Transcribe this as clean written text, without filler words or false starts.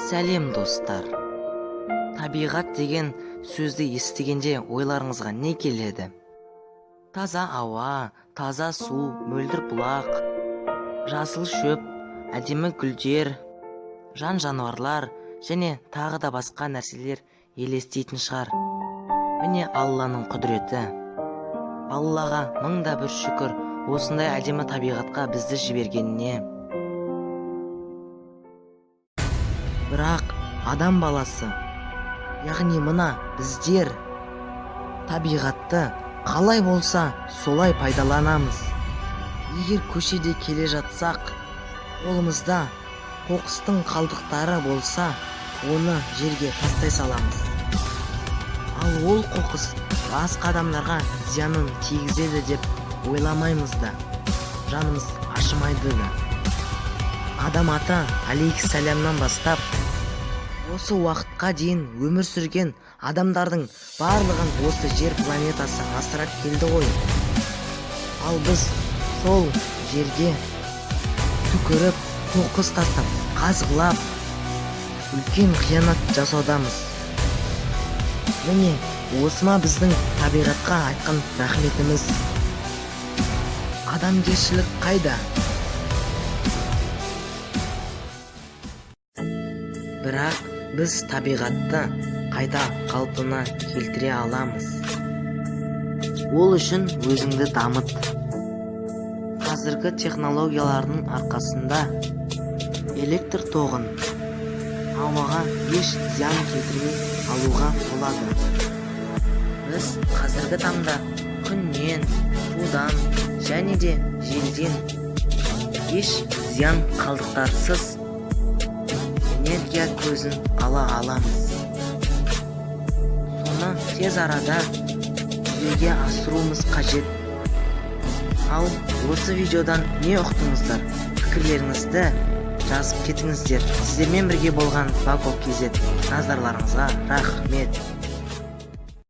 Сәлем достар. Табиғат деген сөзді естігенде ойларыңызға не келеді? Таза ауа, таза су, мөлдір бұлақ, жасыл шөп, әдемі гүлдер, жан-жануарлар және тағы да басқа нәрселер елестейтін шығар. Міне Алланың құдіреті. Аллаға мыңда бір шүкір осындай әдемі табиғатқа бізді жібергеніне. Бірақ адам баласы, яғни мына біздер табиғатты қалай болса солай пайдаланамыз. Егер көшеде келе жатсақ, қолымызда қоқыстың қалдықтары болса, оны жерге тастай саламыз. Ал ол қоқыс басқа адамдарға зиянын тигізеді деп ойламаймыз да, жанымыз ашымайды да. Адам ата алейхиссалямнан бастап осы уақытқа дейін өмір сүрген адамдардың барлығын осы жер планетасы асырап келді ғой. Ал біз сол жерге түкіріп, қоқыс тастап, қазғылап, үлкен қиянат жасаудамыз. Міне, осы ма біздің табиғатқа айтқан рахметіміз. Адамгершілік қайда? Бірақ біз табиғатты қайта қалпына келтіре аламыз. Ол үшін өзіңді дамыт. Қазіргі технологиялардың арқасында электр тоғын ауаға еш зиян келтірмей алуға болады. Біз қазіргі таңда күннен, судан және де желден еш зиян қалдықтарсыз энергия көзін ала аламыз. Соны тез арада жүзеге асыруымыз қажет. Ал осы видеодан не ұқтыңыздар? Пікірлеріңізді жазып кетіңіздер. Сіздермен бірге болған Баков KZ. Назарларыңызға рахмет.